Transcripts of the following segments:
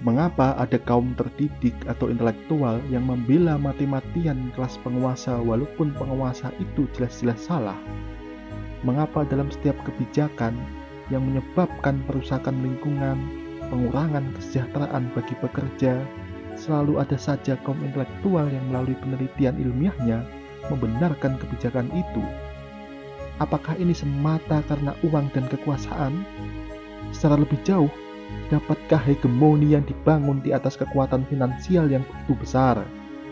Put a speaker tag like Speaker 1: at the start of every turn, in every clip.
Speaker 1: Mengapa ada kaum terdidik atau intelektual yang membela mati-matian kelas penguasa walaupun penguasa itu jelas-jelas salah? Mengapa dalam setiap kebijakan yang menyebabkan perusakan lingkungan, pengurangan kesejahteraan bagi pekerja, selalu ada saja kaum intelektual yang melalui penelitian ilmiahnya membenarkan kebijakan itu? Apakah ini semata karena uang dan kekuasaan? Secara lebih jauh, dapatkah hegemoni yang dibangun di atas kekuatan finansial yang begitu besar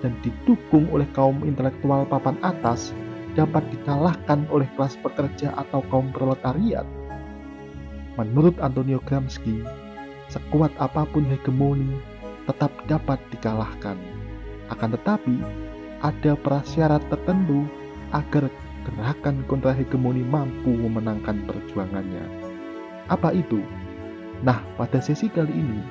Speaker 1: dan didukung oleh kaum intelektual papan atas dapat dikalahkan oleh kelas pekerja atau kaum proletariat? Menurut Antonio Gramsci, sekuat apapun hegemoni tetap dapat dikalahkan. Akan tetapi, ada prasyarat tertentu agar gerakan kontra hegemoni mampu memenangkan perjuangannya. Apa itu? Nah, pada sesi kali ini,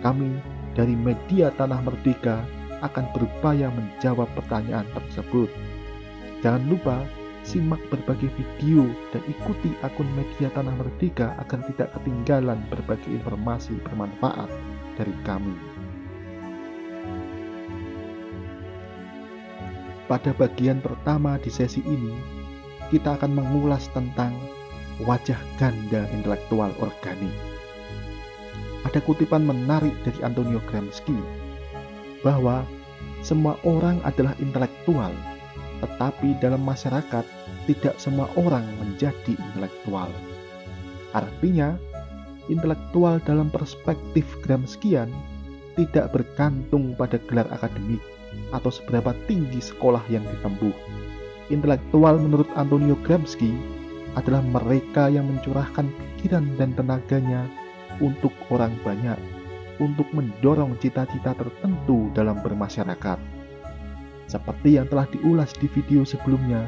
Speaker 1: kami dari Media Tanah Merdeka akan berupaya menjawab pertanyaan tersebut. Jangan lupa simak berbagai video dan ikuti akun Media Tanah Merdeka agar tidak ketinggalan berbagai informasi bermanfaat dari kami. Pada bagian pertama di sesi ini, kita akan mengulas tentang wajah ganda intelektual organik. Ada kutipan menarik dari Antonio Gramsci bahwa semua orang adalah intelektual, tetapi dalam masyarakat tidak semua orang menjadi intelektual. Artinya, intelektual dalam perspektif Gramscian tidak bergantung pada gelar akademik atau seberapa tinggi sekolah yang ditempuh. Intelektual menurut Antonio Gramsci adalah mereka yang mencurahkan pikiran dan tenaganya untuk orang banyak, untuk mendorong cita-cita tertentu dalam bermasyarakat. Seperti yang telah diulas di video sebelumnya,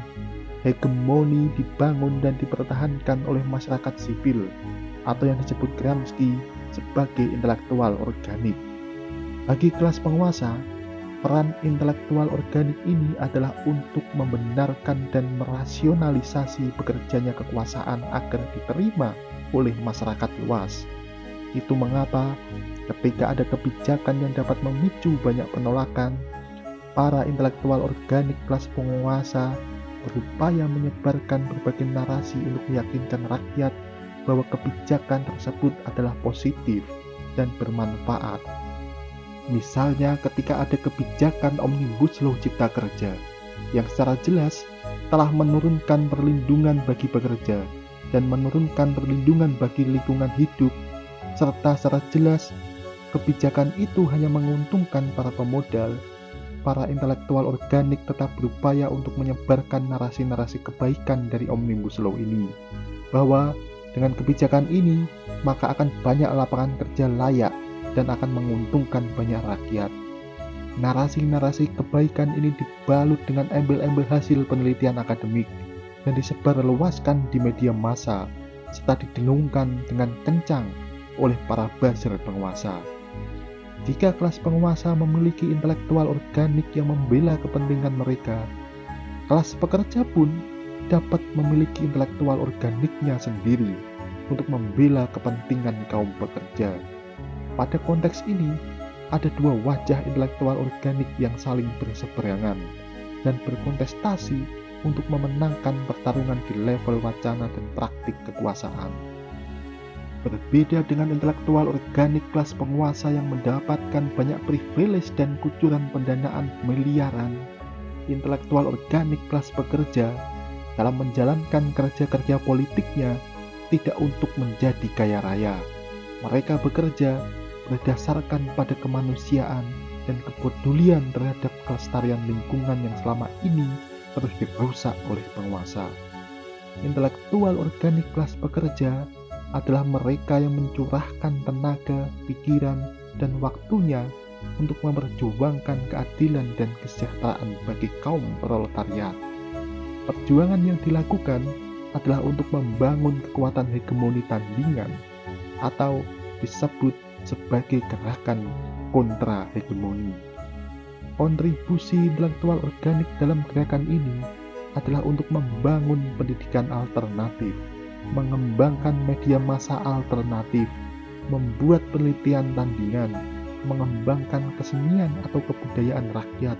Speaker 1: hegemoni dibangun dan dipertahankan oleh masyarakat sipil atau yang disebut Gramsci sebagai intelektual organik. Bagi kelas penguasa, peran intelektual organik ini adalah untuk membenarkan dan merasionalisasi bekerjanya kekuasaan agar diterima oleh masyarakat luas. Itu mengapa ketika ada kebijakan yang dapat memicu banyak penolakan, para intelektual organik kelas penguasa berupaya menyebarkan berbagai narasi untuk meyakinkan rakyat bahwa kebijakan tersebut adalah positif dan bermanfaat. Misalnya ketika ada kebijakan Omnibus Law Cipta Kerja yang secara jelas telah menurunkan perlindungan bagi pekerja dan menurunkan perlindungan bagi lingkungan hidup, serta secara jelas kebijakan itu hanya menguntungkan para pemodal, para intelektual organik tetap berupaya untuk menyebarkan narasi-narasi kebaikan dari Omnibus Law ini, bahwa dengan kebijakan ini maka akan banyak lapangan kerja layak dan akan menguntungkan banyak rakyat. Narasi-narasi kebaikan ini dibalut dengan embel-embel hasil penelitian akademik dan disebarluaskan di media massa serta didengungkan dengan kencang oleh para buzzer penguasa. Jika kelas penguasa memiliki intelektual organik yang membela kepentingan mereka, kelas pekerja pun dapat memiliki intelektual organiknya sendiri untuk membela kepentingan kaum pekerja. Pada konteks ini, ada dua wajah intelektual organik yang saling berseberangan dan berkontestasi untuk memenangkan pertarungan di level wacana dan praktik kekuasaan. Berbeda dengan intelektual organik kelas penguasa yang mendapatkan banyak privilege dan kucuran pendanaan miliaran, intelektual organik kelas pekerja dalam menjalankan kerja-kerja politiknya tidak untuk menjadi kaya raya. Mereka bekerja berdasarkan pada kemanusiaan dan kepedulian terhadap kelestarian lingkungan yang selama ini terus dirusak oleh penguasa. Intelektual organik kelas pekerja adalah mereka yang mencurahkan tenaga, pikiran, dan waktunya untuk memperjuangkan keadilan dan kesejahteraan bagi kaum proletariat. Perjuangan yang dilakukan adalah untuk membangun kekuatan hegemoni tandingan atau disebut sebagai gerakan kontra hegemoni. Kontribusi intelektual organik dalam gerakan ini adalah untuk membangun pendidikan alternatif, mengembangkan media massa alternatif, membuat penelitian tandingan, mengembangkan kesenian atau kebudayaan rakyat,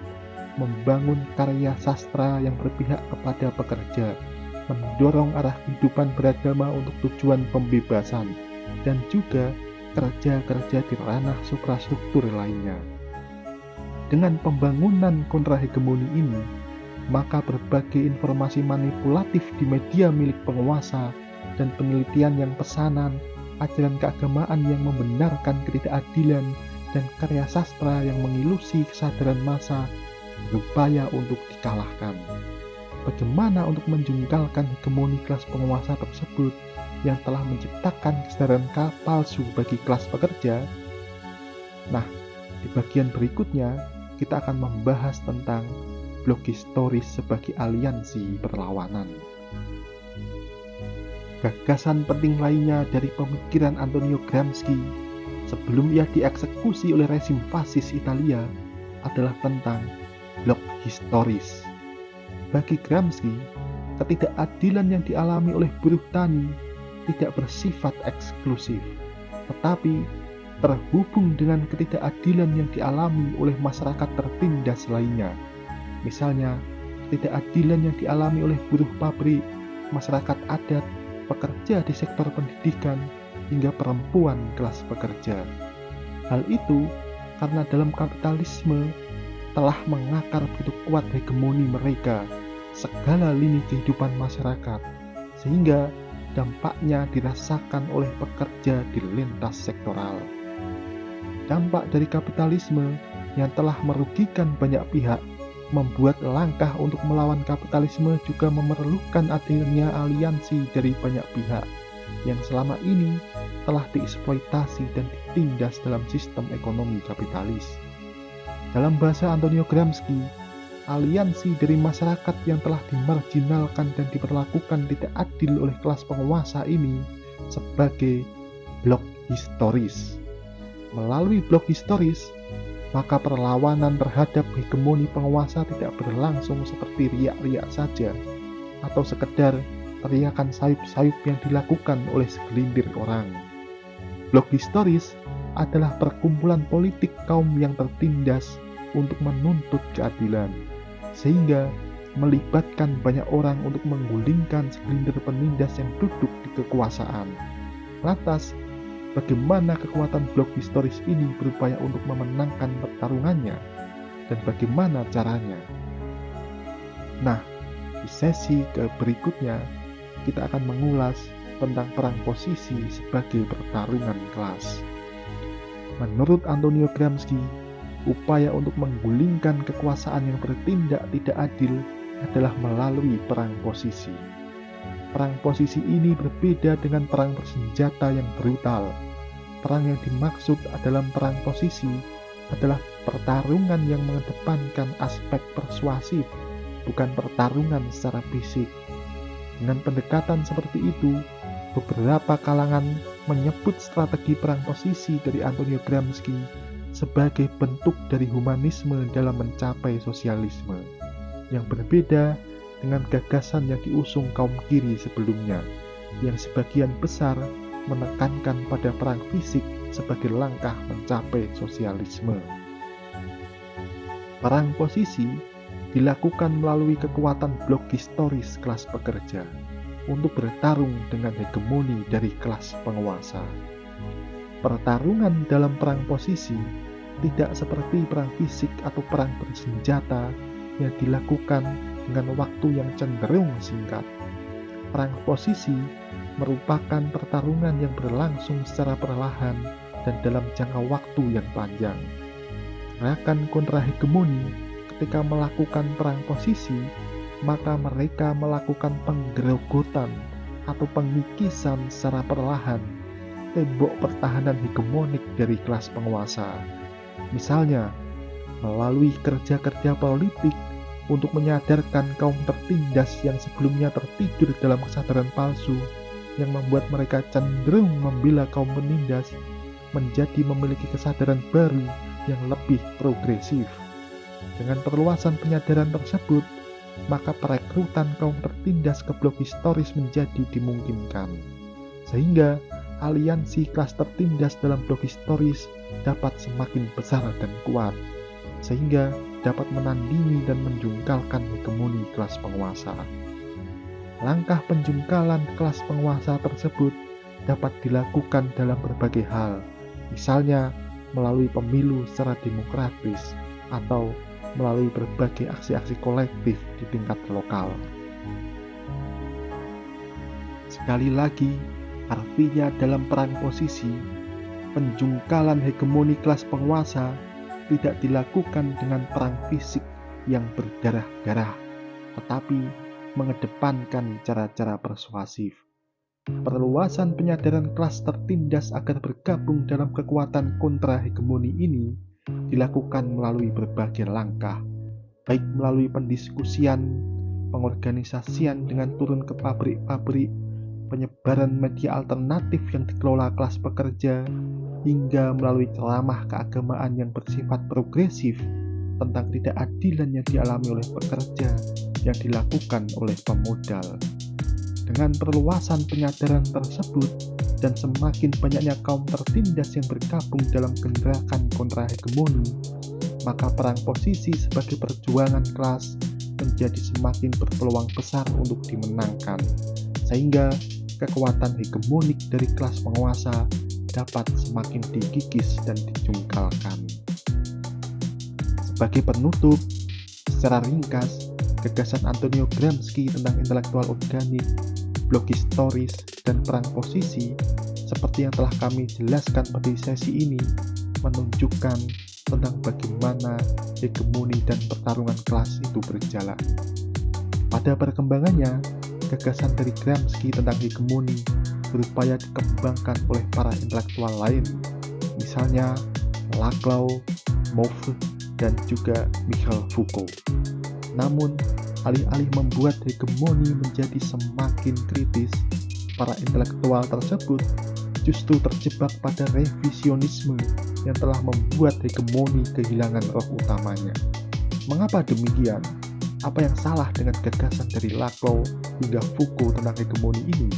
Speaker 1: membangun karya sastra yang berpihak kepada pekerja, mendorong arah kehidupan beragama untuk tujuan pembebasan, dan juga kerja-kerja di ranah suprastruktur lainnya. Dengan pembangunan kontrahegemoni ini, maka berbagai informasi manipulatif di media milik penguasa dan penelitian yang pesanan, ajaran keagamaan yang membenarkan ketidakadilan, dan karya sastra yang mengilusi kesadaran massa berupaya untuk dikalahkan. Bagaimana untuk menjungkalkan hegemoni kelas penguasa tersebut yang telah menciptakan kesadaran palsu bagi kelas pekerja? Nah, di bagian berikutnya kita akan membahas tentang blok historis sebagai aliansi perlawanan. Gagasan penting lainnya dari pemikiran Antonio Gramsci sebelum ia dieksekusi oleh rezim fasis Italia adalah tentang blok historis. Bagi Gramsci, ketidakadilan yang dialami oleh buruh tani tidak bersifat eksklusif, tetapi terhubung dengan ketidakadilan yang dialami oleh masyarakat tertindas lainnya. Misalnya, ketidakadilan yang dialami oleh buruh pabrik, masyarakat adat, pekerja di sektor pendidikan, hingga perempuan kelas pekerja. Hal itu karena dalam kapitalisme telah mengakar begitu kuat hegemoni mereka segala lini kehidupan masyarakat, sehingga dampaknya dirasakan oleh pekerja di lintas sektoral. Dampak dari kapitalisme yang telah merugikan banyak pihak membuat langkah untuk melawan kapitalisme juga memerlukan adanya aliansi dari banyak pihak yang selama ini telah dieksploitasi dan ditindas dalam sistem ekonomi kapitalis. Dalam bahasa Antonio Gramsci, aliansi dari masyarakat yang telah dimarginalkan dan diperlakukan tidak adil oleh kelas penguasa ini sebagai blok historis. Melalui blok historis, maka perlawanan terhadap hegemoni penguasa tidak berlangsung seperti riak-riak saja, atau sekedar teriakan sayup-sayup yang dilakukan oleh segelintir orang. Blok historis adalah perkumpulan politik kaum yang tertindas untuk menuntut keadilan, sehingga melibatkan banyak orang untuk menggulingkan segelintir penindas yang duduk di kekuasaan. Lantas, bagaimana kekuatan blok historis ini berupaya untuk memenangkan pertarungannya, dan bagaimana caranya? Nah, di sesi berikutnya kita akan mengulas tentang perang posisi sebagai pertarungan kelas. Menurut Antonio Gramsci, upaya untuk menggulingkan kekuasaan yang bertindak tidak adil adalah melalui perang posisi. Perang posisi ini berbeda dengan perang bersenjata yang brutal. Perang yang dimaksud dalam perang posisi adalah pertarungan yang mengedepankan aspek persuasif, bukan pertarungan secara fisik. Dengan pendekatan seperti itu, beberapa kalangan menyebut strategi perang posisi dari Antonio Gramsci sebagai bentuk dari humanisme dalam mencapai sosialisme, yang berbeda dengan gagasan yang diusung kaum kiri sebelumnya, yang sebagian besar menekankan pada perang fisik sebagai langkah mencapai sosialisme. Perang posisi dilakukan melalui kekuatan blok historis kelas pekerja untuk bertarung dengan hegemoni dari kelas penguasa. Pertarungan dalam perang posisi tidak seperti perang fisik atau perang bersenjata yang dilakukan dengan waktu yang cenderung singkat. Perang posisi merupakan pertarungan yang berlangsung secara perlahan dan dalam jangka waktu yang panjang. Gerakan kontrahegemoni ketika melakukan perang posisi, maka mereka melakukan penggerogotan atau pengikisan secara perlahan tembok pertahanan hegemonik dari kelas penguasa. Misalnya, melalui kerja-kerja politik untuk menyadarkan kaum tertindas yang sebelumnya tertidur dalam kesadaran palsu, yang membuat mereka cenderung membela kaum penindas menjadi memiliki kesadaran baru yang lebih progresif. Dengan perluasan penyadaran tersebut, maka perekrutan kaum tertindas ke blok historis menjadi dimungkinkan, sehingga aliansi kelas tertindas dalam blog historis dapat semakin besar dan kuat, sehingga dapat menandingi dan menjungkalkan hegemoni kelas penguasa. Langkah penjungkalan kelas penguasa tersebut dapat dilakukan dalam berbagai hal, misalnya melalui pemilu secara demokratis atau melalui berbagai aksi-aksi kolektif di tingkat lokal. Sekali lagi, artinya dalam perang posisi, penjungkalan hegemoni kelas penguasa tidak dilakukan dengan perang fisik yang berdarah-darah, tetapi mengedepankan cara-cara persuasif. Perluasan penyadaran kelas tertindas agar bergabung dalam kekuatan kontra hegemoni ini dilakukan melalui berbagai langkah, baik melalui pendiskusian, pengorganisasian dengan turun ke pabrik-pabrik, penyebaran media alternatif yang dikelola kelas pekerja, hingga melalui ceramah keagamaan yang bersifat progresif tentang ketidakadilan yang dialami oleh pekerja yang dilakukan oleh pemodal. Dengan perluasan penyadaran tersebut dan semakin banyaknya kaum tertindas yang bergabung dalam gerakan kontra hegemoni, maka perang posisi sebagai perjuangan kelas menjadi semakin berpeluang besar untuk dimenangkan, sehingga kekuatan hegemonik dari kelas penguasa dapat semakin dikikis dan dijungkalkan. Sebagai penutup, secara ringkas, gagasan Antonio Gramsci tentang intelektual organik, blog historis, dan perang posisi seperti yang telah kami jelaskan pada sesi ini menunjukkan tentang bagaimana hegemoni dan pertarungan kelas itu berjalan. Pada perkembangannya, gagasan dari Gramsci tentang hegemoni berupaya dikembangkan oleh para intelektual lain, misalnya Laclau, Mouffe, dan juga Michel Foucault. Namun, alih-alih membuat hegemoni menjadi semakin kritis, para intelektual tersebut justru terjebak pada revisionisme yang telah membuat hegemoni kehilangan roh utamanya. Mengapa demikian? Apa yang salah dengan gagasan dari Laclau hingga Foucault tentang hegemoni ini?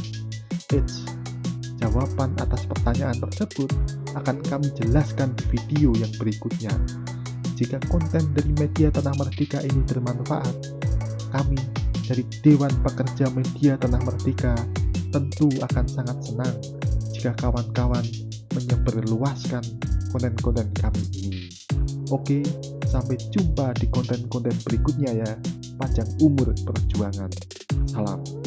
Speaker 1: Jawaban atas pertanyaan tersebut akan kami jelaskan di video yang berikutnya. Jika konten dari media Tanah Merdeka ini bermanfaat, kami dari Dewan Pekerja Media Tanah Merdeka tentu akan sangat senang jika kawan-kawan menyebarluaskan konten-konten kami ini. Oke, sampai jumpa di konten-konten berikutnya ya. Panjang umur perjuangan. Salam.